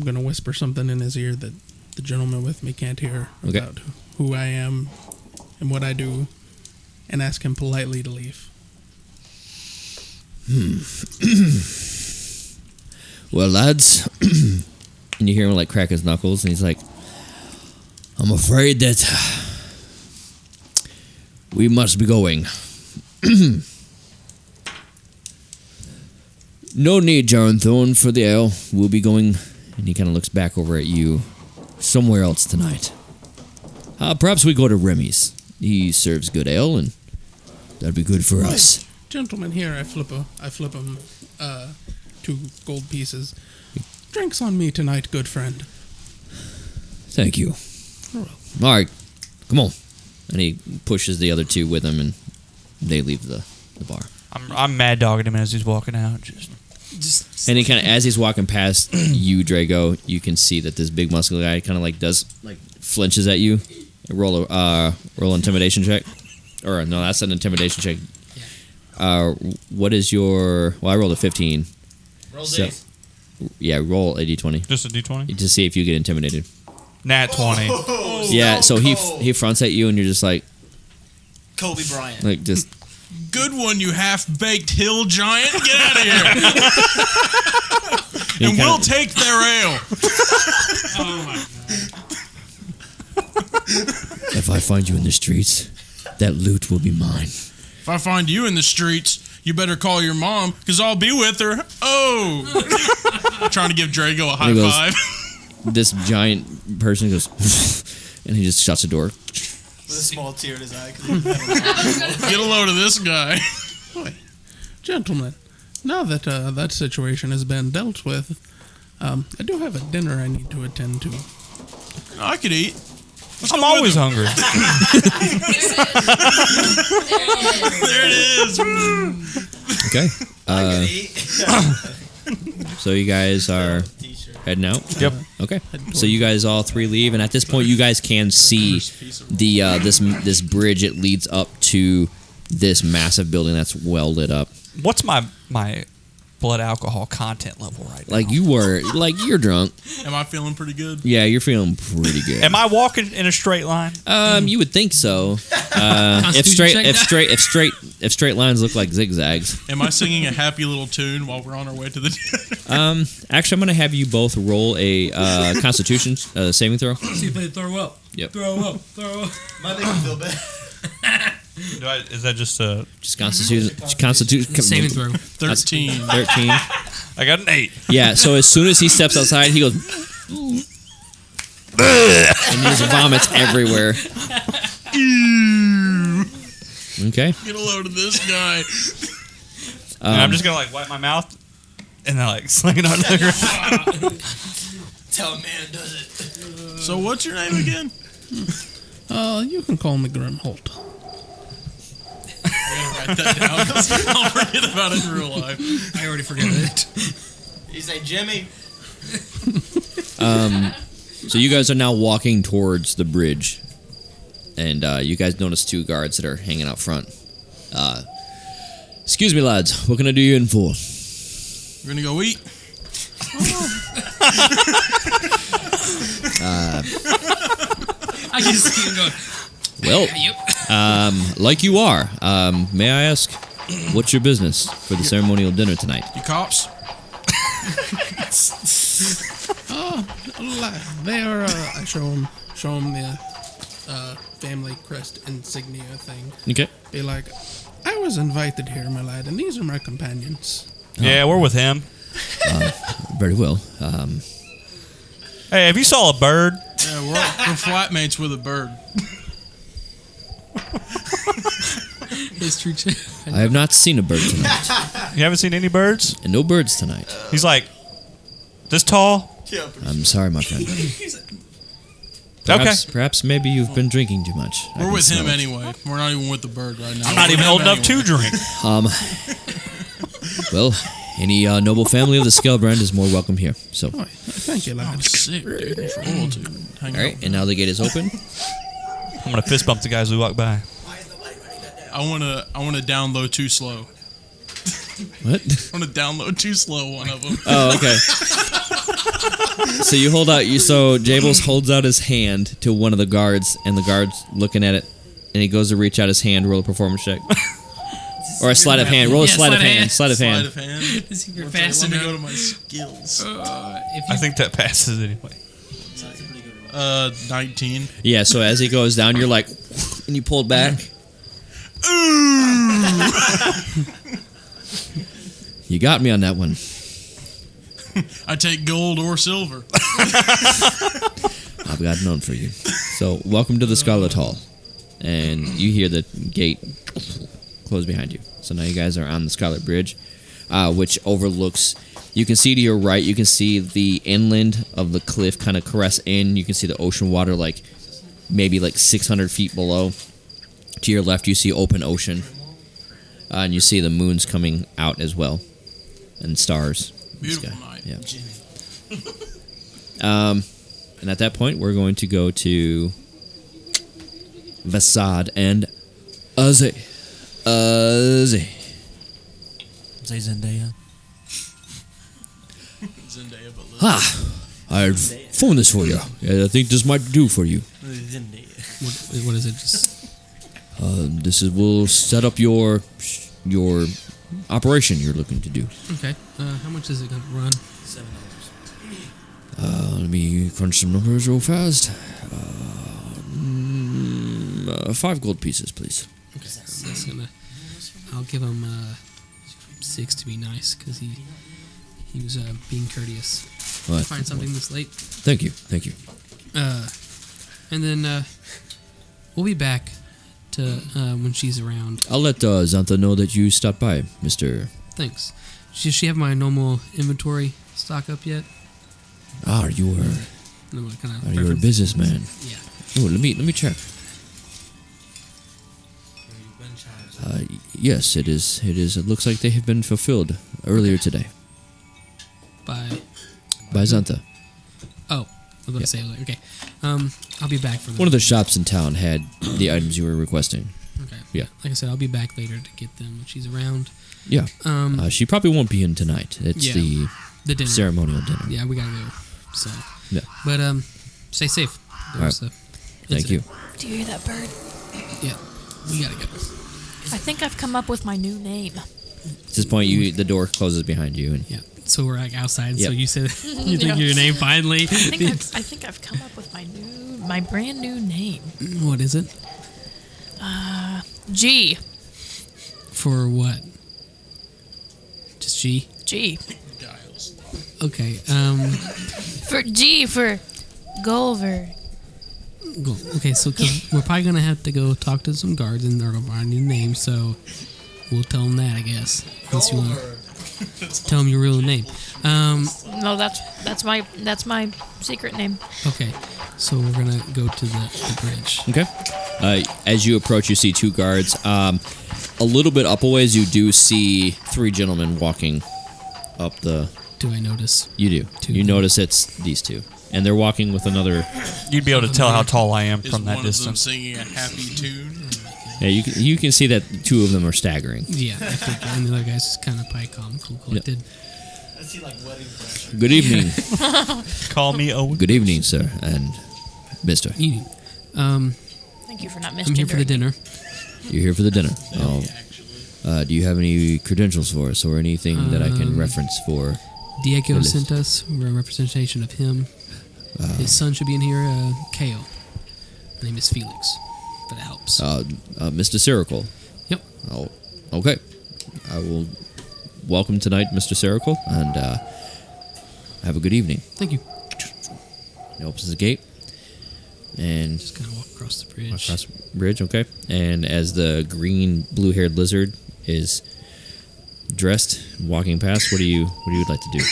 gonna whisper something in his ear that the gentleman with me can't hear Okay. about who I am and what I do, and ask him politely to leave. Well, lads, and you hear him like crack his knuckles, and he's like, "I'm afraid that we must be going." No need, Jaron Thorne, for the ale. We'll be going, and he kind of looks back over at you, somewhere else tonight. Perhaps we go to Remy's. He serves good ale, and that'd be good for us. Gentlemen, here I flip him 2 gold pieces. Drinks on me tonight, good friend. Thank you. All right, come on. And he pushes the other two with him, and they leave the bar. I'm mad dogging him as he's walking out. And he kind of, as he's walking past you, Drago, you can see that this big muscular guy kind of like flinches at you. Roll intimidation check, or no, that's an intimidation check. What is your? Well, I rolled a 15. Roll So- Yeah, roll a d20 Just a D20? to see if you get intimidated. Nat 20. Yeah, so he fronts at you, and you're just like Kobe Bryant. just. Good one, you half-baked hill giant. Get out of here. He And kinda- we'll take their ale. If I find you in the streets, that loot will be mine. If I find you in the streets, You better call your mom, because I'll be with her. Oh! Trying to give Drago a high goes- five. This giant person goes, and he just shuts the door. With a small tear in his eye. Get a load of this guy. Boy, gentlemen, now that that situation has been dealt with, I do have a dinner I need to attend to. I could eat. I'm always hungry. There it is. Okay. So you guys are heading out? Yep. Okay. So you guys all three leave, and at this point, you guys can see the this bridge. It leads up to this massive building that's well lit up. What's my blood alcohol content level right now? Like you're drunk. Am I feeling pretty good? Yeah, you're feeling pretty good. Am I walking in a straight line? You would think so. If straight lines look like zigzags. Am I singing a happy little tune while we're on our way to the dinner? Actually, I'm gonna have you both roll a Constitution saving throw. See if they throw up. Yep. Throw up. Throw up. Might make me feel bad. Is that just a... Just Constitution Saving throw. 13. 13. I got an 8. Yeah. So as soon as he steps outside, he goes, and he just vomits everywhere. Okay. Get a load of this guy. And I'm just going to like wipe my mouth and then like sling it on the ground. Tell a man does it. So what's your name again? You can call me Grimholt. I gotta write that down because I'll forget about it in real life. I already forgot it. You say Jimmy. So you guys are now walking towards the bridge, and you guys notice two guards that are hanging out front. Excuse me, lads. What can I do you in for? We're gonna go eat. I can see him going. Well, Yep. like you are. May I ask, what's your business for the ceremonial dinner tonight? You cops? They are. I show him the family crest insignia thing. Okay. Be like, I was invited here, my lad, and these are my companions. Yeah, we're with him. Very well. Hey, have you saw a bird? Yeah, we're flatmates with a bird. History check. I have not seen a bird tonight, You haven't seen any birds? and no birds tonight. He's like, this tall? I'm sorry, my friend. Okay. Perhaps maybe you've been drinking too much. I We're can with him smell it. anyway. We're not even with the bird right now. I'm not We're even with old him enough to anyway. drink. Well, any noble family of the Scalebrand is more welcome here. So, Oh, thank you, lad. Sick, dude. It's royalty. Hang all right, and now the gate is open. I'm going to fist bump the guys who walk by. I wanna download too slow. What? I wanna download too slow one of them. Oh, okay. So you hold out. So Jables holds out his hand to one of the guards, and the guard's looking at it, and he goes to reach out his hand. Roll a performance check, or a sleight of hand. Roll a Yeah, sleight of hand. Sleight of Sleight hand. of hand. Is he Okay, fast let me enough? go to my skills. If I you think that passes anyway. 19. Yeah. So as he goes down, you're like, and you pulled back. You got me on that one. I take gold or silver. I've got none for you. So welcome to the Scarlett Hall, and you hear the gate close behind you. So now you guys are on the Scarlet Bridge, which overlooks. You can see to your right. You can see the inland of the cliff kind of caress in. You can see the ocean water, like maybe like 600 feet below. To your left, you see open ocean, and you see the moons coming out as well, and stars. in the Beautiful sky. night. Yeah. And at that point, we're going to go to Vasad and Azay. Say Zendaya. Zendaya, but little. Ha! I phoned this for you. I think this might do for you. Zendaya. what is it? Just Will set up your operation you're looking to do. okay. How much is it gonna run? $7. Let me crunch some numbers real fast. 5 gold pieces, please. Okay, so that's gonna. I'll give him 6 to be nice because he was being courteous. Well, Find something this late. Thank you. And then we'll be back to when she's around. I'll let Xantha know that you stopped by, Mr. Thanks. Does she have my normal inventory stock up yet? You are No, kind of you a businessman. Yeah. Oh, let me check. Yes, it is. It looks like they have been fulfilled earlier today By Xantha. Oh, I was about to say, okay. I'll be back for them. One of the shops in town had the items you were requesting. Okay. Yeah. Like I said, I'll be back later to get them when she's around. Yeah. She probably won't be in tonight. It's the dinner. ceremonial dinner. Yeah, we gotta go. So. Yeah. But stay safe. All right. Thank you. Do you hear that bird? Yeah. We gotta go. I think I've come up with my new name. At this point, the door closes behind you, and Yeah. So we're like outside. Yep. So you said you think your name finally. I think I've come up with my brand new name. What is it? G. For what? Just G. G. Okay. For G for Gulliver. Cool. Okay. So 'cause we're probably gonna have to go talk to some guards, and they're gonna find a new name. So we'll tell them that, I guess. Unless you want to tell them your real name. No, that's my secret name. Okay. So we're gonna go to the bridge. okay. As you approach, you see two guards. A little bit up a ways, you do see three gentlemen walking up the. Do I notice? You do. Two. You notice it's these two, and they're walking with another. You'd be able to tell how tall I am Is from that one of them distance. singing a happy tune? Yeah, you can see that two of them are staggering. Yeah, I think. And the other guy's just kind of probably calm, cool, collected. Good evening. Call me Owen. Good evening, sir, and Mister. Eating. Thank you for not I'm here for the misgendering. dinner. You're here for the dinner. Do you have any credentials for us or anything that I can reference for? Diego List. sent us. We're a representation of him. His son should be in here, Kale. My name is Felix. If that helps. Mr. Siracle. Yep. Oh, okay. I will welcome tonight, Mr. Siracle, and have a good evening. Thank you. He opens the gate and Just kind of walk across the bridge. across the bridge. Okay. And as the green, blue-haired lizard is dressed, walking past, what do you like to do?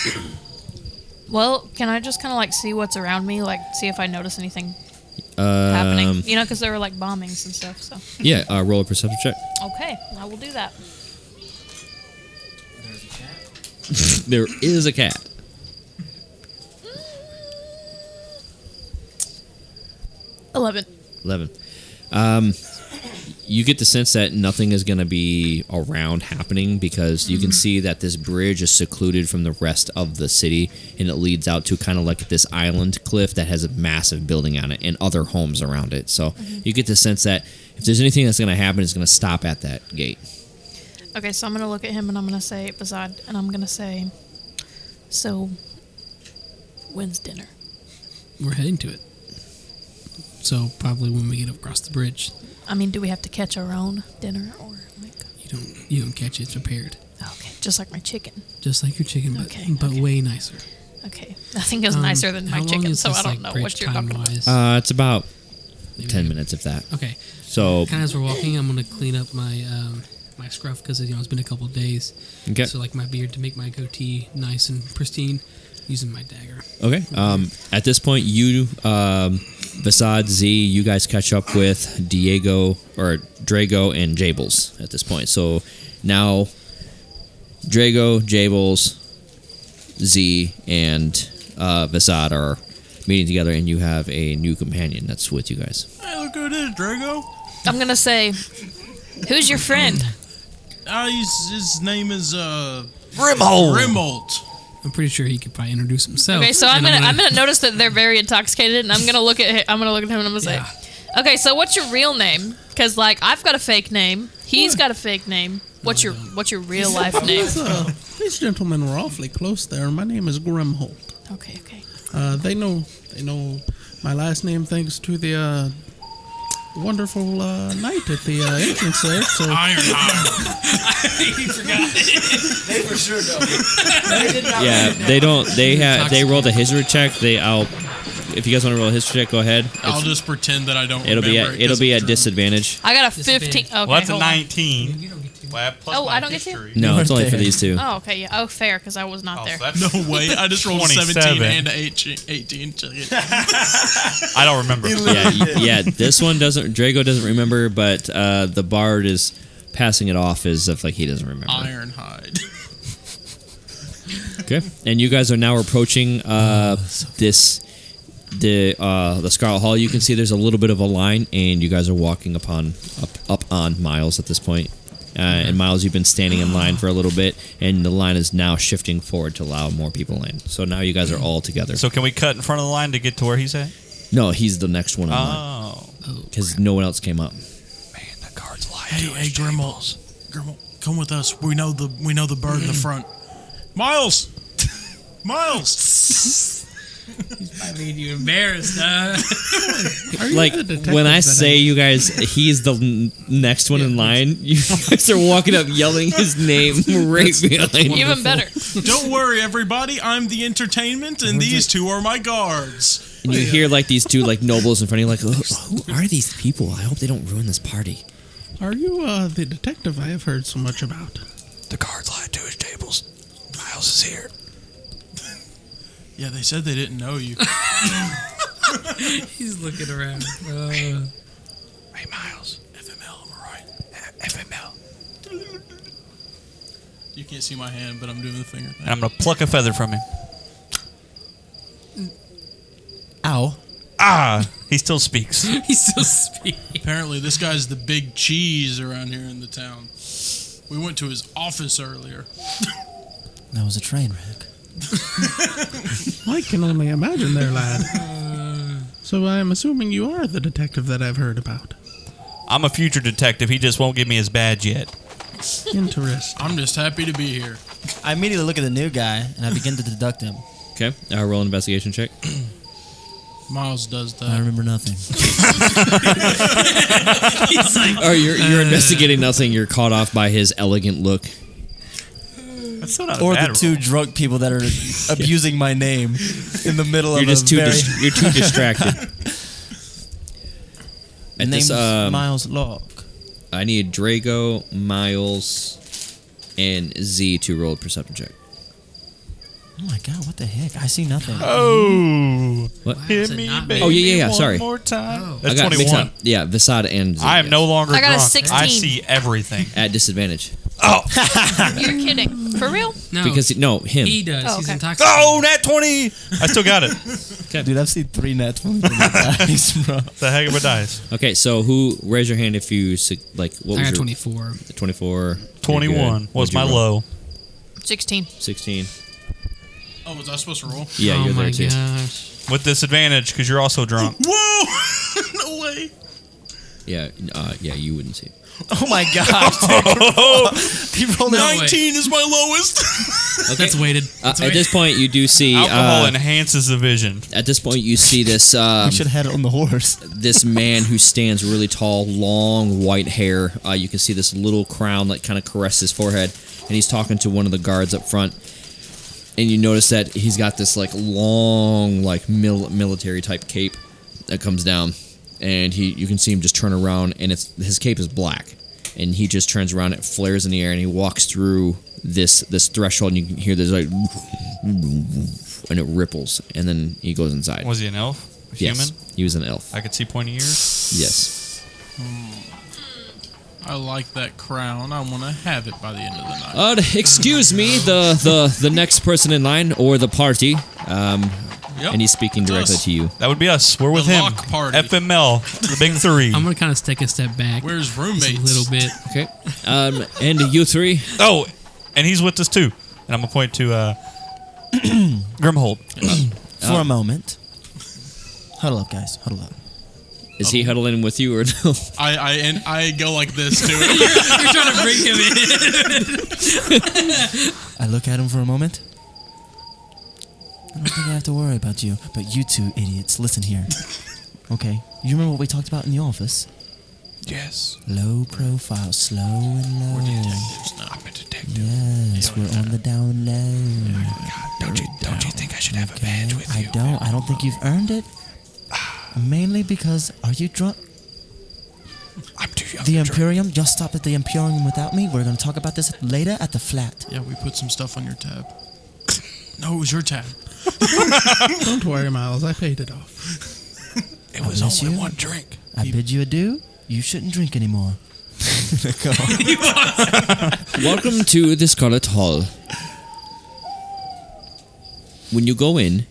Well, can I just kind of like see what's around me, like see if I notice anything happening? You know, because there were like bombings and stuff. So Yeah. Roll a perception check. okay, I will do that. There is a cat. 11. 11. You get the sense that nothing is going to be around happening because you can see that this bridge is secluded from the rest of the city and it leads out to kind of like this island cliff that has a massive building on it and other homes around it. So you get the sense that if there's anything that's going to happen, it's going to stop at that gate. Okay, so I'm gonna look at him and I'm gonna say Bazad, and I'm gonna say, so when's dinner? We're heading to it. So probably when we get across the bridge. I mean, do we have to catch our own dinner or like? You don't catch it. It's prepared. Okay, just like my chicken. Just like your chicken, but, Okay, but okay. way nicer. Okay, nothing is nicer than my How long chicken, is so this, I don't like, know bridge what you're talking about. time-wise? It's about Maybe 10 minutes, if that. Okay. So, Kind of as we're walking, I'm gonna clean up my my scruff because it's been a couple of days. okay. So like my beard to make my goatee nice and pristine, using my dagger. Okay. At this point, you, Vasad, Z, you guys catch up with Drago and Jables at this point. So now, Drago, Jables, Z, and Vasad are meeting together, and you have a new companion that's with you guys. Hey, look who it is, Drago. I'm gonna say, who's your friend? His name is Rimhold. Rimholt. I'm pretty sure he could probably introduce himself. Okay, so I'm and gonna notice that they're very intoxicated, and I'm gonna look at him and I'm gonna say, okay, so what's your real name? Because like I've got a fake name, he's got a fake name. What's your real life name? These gentlemen were awfully close there. My name is Grimholt. Okay. They know my last name thanks to the wonderful night at the entrance there. So He forgot. They for sure don't. Yeah, they don't. They rolled a history check. If you guys want to roll a history check, go ahead. I'll just pretend that I don't. It'll be remember at 'cause I'm disadvantage. I got a 15. Okay, Well, that's a hold on. 19. You don't get to. Well, plus Oh, my I don't get to? history. No, it's weren't only for there. these two. Oh, okay, yeah. Oh, fair, because I was not Oh, there. so that's No way! I just rolled 27. 17 and 18. I don't remember. Yeah. This one doesn't. Drago doesn't remember, but the bard is passing it off as if like he doesn't remember. Ironhide. Okay, and you guys are now approaching the Scarlett Hall. You can see there's a little bit of a line, and you guys are walking up on Miles at this point. And Miles, you've been standing in line for a little bit, and the line is now shifting forward to allow more people in. So now you guys are all together. So can we cut in front of the line to get to where he's at? No, he's the next one in line Oh. because no one else came up. Man, the guards lied Hey, Grimmel, come with us. We know the bird in the front. Miles. I made you embarrassed, huh? are you Like the detective when I that say you guys, he's the next one in line. You guys are walking up yelling his name right behind you. Even better. Don't worry, everybody. I'm the entertainment, and these two are my guards. And you hear like these two like nobles in front of you, like, who are these people? I hope they don't ruin this party. Are you the detective I have heard so much about? The guards lied to his tables. Miles is here. Yeah, they said they didn't know you. He's looking around. Hey, Miles. FML, am I right? FML. You can't see my hand, but I'm doing the finger thing. And I'm going to pluck a feather from him. Ow. Ah! He still speaks. He's still speaking. Apparently, this guy's the big cheese around here in the town. We went to his office earlier. That was a train wreck. I can only imagine there, lad. So I'm assuming you are the detective that I've heard about. I'm a future detective. He just won't give me his badge yet. Interesting. I'm just happy to be here. I immediately look at the new guy and I begin to deduct him. Okay, roll an investigation check. Miles does I that. remember nothing. He's like, Or you're investigating nothing. You're caught off by his elegant look. That's still not Or a bad the two roll. drunk people that are abusing my name in the middle You're of just a too very... you're too distracted. At Name's this, Miles Locke. I need Drago, Miles, and Z to roll a perception check. Oh my god, what the heck? I see nothing. Oh. What? Hit it me, not baby. Oh, yeah, one sorry. more time. Oh. That's I got mixed 21. up. Yeah, Vasad and Z. I am no longer I got a drunk. 16. I see everything. at disadvantage Oh. You're kidding. For real? no, because him. he does. Oh, He's okay. intoxicated. Oh, nat 20. I still got it. Dude, I've seen 3 net 20 dice, bro. The heck of a dice. Okay, so who? Raise your hand if you like. What I was got your 24. 24? 21 was my low. 16. 16. Oh, was I supposed to roll? Yeah, oh you're my there too. gosh. With disadvantage because you're also drunk. Whoa! No way. Yeah, you wouldn't see. Oh my gosh. He rolled a 19 is my lowest. Okay. That's weighted. At this point, you do see. Alcohol enhances the vision. At this point, you see this. We should have had it on the horse. This man who stands really tall, long white hair. You can see this little crown that kind of caresses his forehead, and he's talking to one of the guards up front. And you notice that he's got this like long, like military type cape that comes down, and you can see him just turn around, and his cape is black, and he just turns around, it flares in the air, and he walks through this threshold, and you can hear this like, and it ripples, and then he goes inside. Was he an elf? A human? Yes, he was an elf. I could see pointy ears. Yes. I like that crown. I want to have it by the end of the night. Excuse me, the next person in line or the party. Yep. And he's speaking directly Us. to you. That would be us. We're with The him. lock party. FML, the big three. I'm gonna kind of take a step back. Where's just roommates? a little bit. Okay. And you three. Oh, and he's with us too. And I'm gonna point to Grimhold. For a moment. Huddle up, guys. Huddle up. Is he huddling with you or no? I go like this to it. You're trying to bring him in. I look at him for a moment. I don't think I have to worry about you, but you two idiots, listen here. Okay, you remember what we talked about in the office? Yes. Low profile, slow and low. We're detectives now. I'm a detective. Yes, we're on the down low. God, don't you think I should have a badge with you? I don't think you've earned it. Mainly because, are you drunk? I'm too young. The to drink. Imperium? You'll stop at the Imperium without me? We're going to talk about this later at the flat. Yeah, we put some stuff on your tab. No, it was your tab. Don't worry, Miles. I paid it off. It was bless only you. one drink. I bid you adieu. You shouldn't drink anymore. Welcome to the Scarlett Hall. When you go in,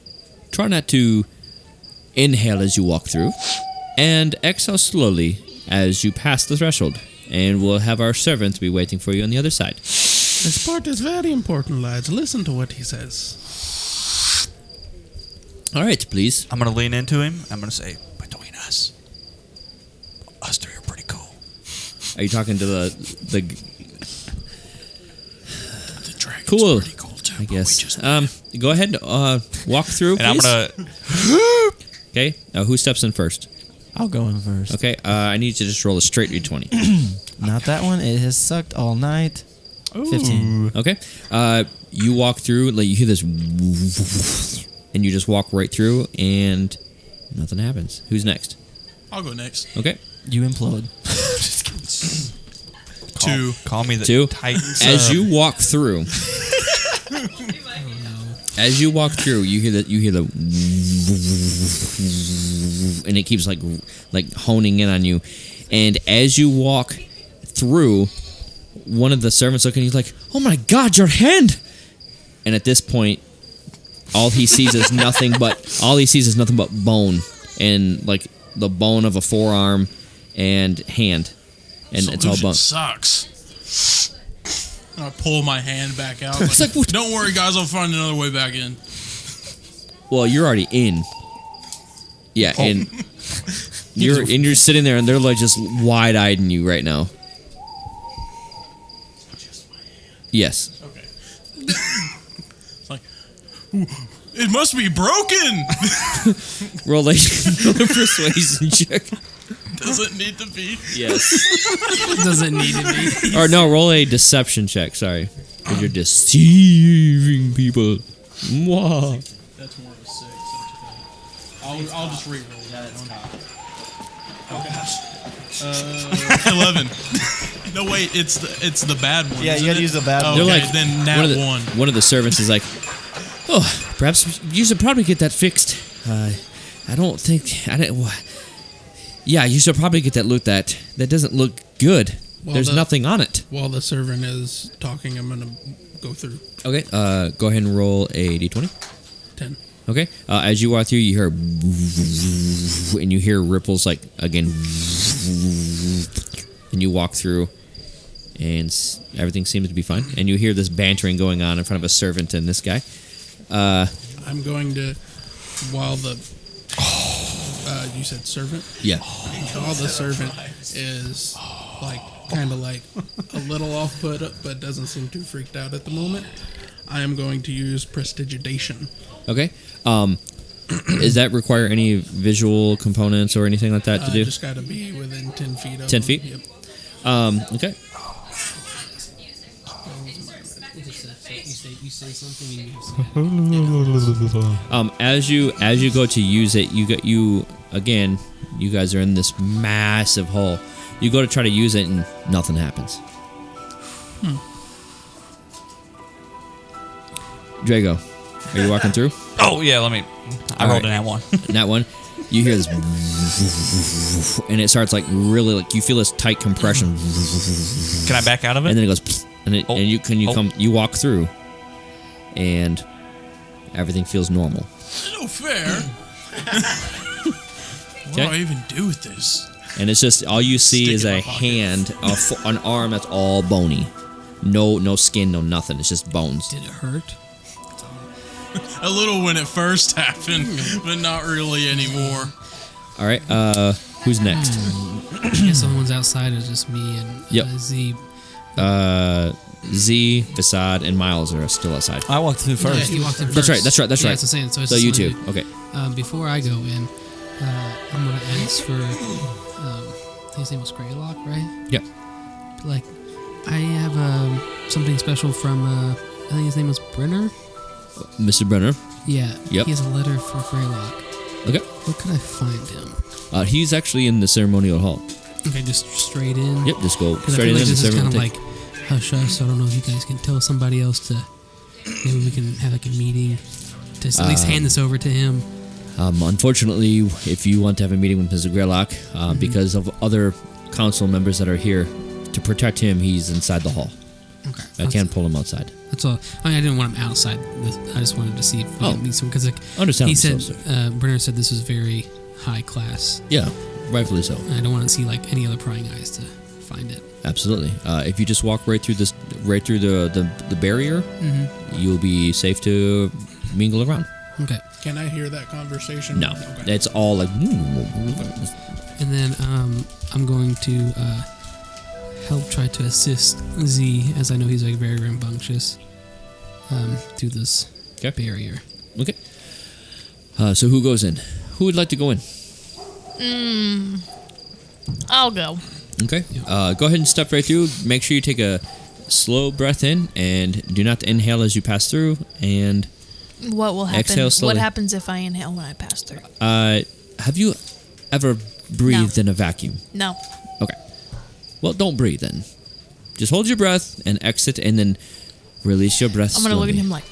try not to inhale as you walk through, and exhale slowly as you pass the threshold. And we'll have our servants be waiting for you on the other side. This part is very important, lads. Listen to what he says. All right, please. I'm gonna lean into him. I'm gonna say, between us three are pretty cool. Are you talking to the The dragon's cool? pretty cool too. I but we guess. just- Go ahead. Walk through, And I'm please. gonna. Okay. Who steps in first? I'll go in first. Okay. I need you to just roll a straight d20. Not that one. It has sucked all night. 15. Okay. You walk through, like you hear this, and you just walk right through, and nothing happens. Who's next? I'll go next. Okay. You implode. Two. Call me the Two. Titan. As you walk through, you hear the, and it keeps like honing in on you, and as you walk through, one of the servants looking, he's like, "Oh my God, your hand!" And at this point, all he sees is nothing but bone, and like the bone of a forearm and hand, and it's all Solution bone. sucks. I pull my hand back out. It's like, what- Don't worry, guys. I'll find another way back in. Well, you're already in. Yeah, and you're sitting there, and they're like just wide-eyed in you right now. Yes. Okay. It's like, it must be broken. Roll a persuasion check. Does it need to be? Yes. Doesn't need to be. Or no, roll a deception check. Sorry, because you're deceiving people. Mwah. That's more of a 6. I'll just re-roll that one. Oh gosh. 11. No wait, it's the bad one. Yeah, isn't you gotta it? use the bad one. Okay, They're like then nat one. one of the servants is like, "Oh, perhaps you should probably get that fixed." I don't think I didn't. Yeah, you should probably get that looked at. That doesn't look good. Well, There's nothing on it. While the servant is talking, I'm gonna go through. Okay, go ahead and roll a d20. 10. Okay, as you walk through, you hear, and you hear ripples like again, and you walk through, and everything seems to be fine. And you hear this bantering going on in front of a servant and this guy. I'm going to, while the, you said servant? Yeah. While the servant is like kind of like a little off put, but doesn't seem too freaked out at the moment, I am going to use prestidigitation. Okay. Does that require any visual components or anything like that to do? Just got to be within 10 feet of 10 them. feet? Yep. Okay. You say something and you As you go to use it, you guys are in this massive hole. You go to try to use it and nothing happens. Drago, are you walking through? Oh yeah, I All rolled right. an at one. That one, you hear this, and it starts like really like you feel this tight compression, Can I back out of it? and then it goes, and you walk through, and everything feels normal. No fair. What do Okay. I even do with this? And it's just all you see Stick is in my a pocket. hand, an arm that's all bony, no skin, no nothing. It's just bones. Did it hurt? A little when it first happened, but not really anymore. All right, who's next? I guess the only ones outside is just me and Yep. Z. Z, Facade, and Miles are still outside. I walked through first. Yeah, you walked in That's first. right. That's Yeah, right. that's what I'm saying. So, it's So just you only two, me. okay? Before I go in, I'm gonna ask for think his name was Greylock, right? Yep. Like, I have something special from, I think his name was Brenner. Mr. Brenner. Yeah. Yep. He has a letter for Greylock. Okay. Where could I find him? He's actually in the ceremonial hall. Okay, just straight in. Yep, just go 'Cause straight I feel in like the this is kind ceremony. of like hush hush. So I don't know if you guys can tell somebody else to. Maybe we can have like a meeting to at least hand this over to him. Unfortunately, if you want to have a meeting with Mr. Greylock, because of other council members that are here to protect him, he's inside the hall. Okay. I can't pull him outside. That's all. I mean, I didn't want him outside. I just wanted to see if we could meet someone because, like, Understandable. he said, so, sir. Brenner said this was very high class. Yeah, rightfully so. And I don't want to see like any other prying eyes to find it. Absolutely. If you just walk right through the barrier, you'll be safe to mingle around. Okay. Can I hear that conversation? No, Okay. it's all like. And then I'm going to help try to assist Z, as I know he's like very rambunctious, through this barrier. Okay. So who goes in? Who would like to go in? I'll go. Okay. Go ahead and step right through. Make sure you take a slow breath in and do not inhale as you pass through. And What will happen? Exhale slowly. What happens if I inhale when I pass through? have you ever breathed in a vacuum? No. Okay. Well, don't breathe then. Just hold your breath and exit, and then release your breath. I'm gonna look at slowly. him like.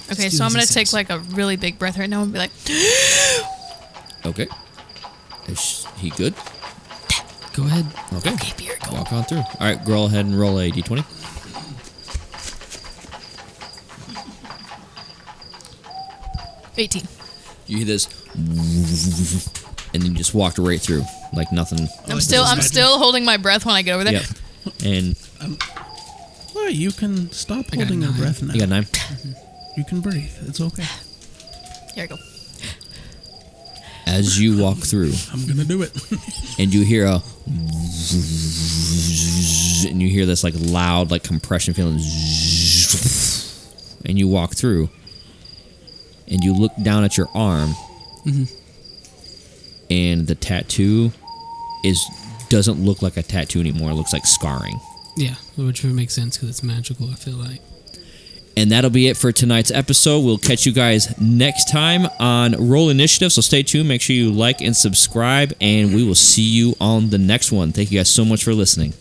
Okay, Let's so do I'm gonna this take as- like a really big breath right now and be like, Okay. Is he good? Go ahead. Okay. "Okay, beer, go." Walk on through. All right, go ahead and roll a d20. "18." You hear this, and then you just walked right through like nothing. I'm still holding my breath when I get over there. Yep. And Well, you can stop got holding your 9. breath now. you got 9. You can breathe. It's okay. Here I go. As you walk through, I'm gonna do it. and you hear a, and you hear this like loud like compression feeling, and you walk through, and you look down at your arm, and the tattoo doesn't look like a tattoo anymore. It looks like scarring. Yeah, which would make sense because it's magical, I feel like. And that'll be it for tonight's episode. We'll catch you guys next time on Roll Initiative. So stay tuned. Make sure you like and subscribe, and we will see you on the next one. Thank you guys so much for listening.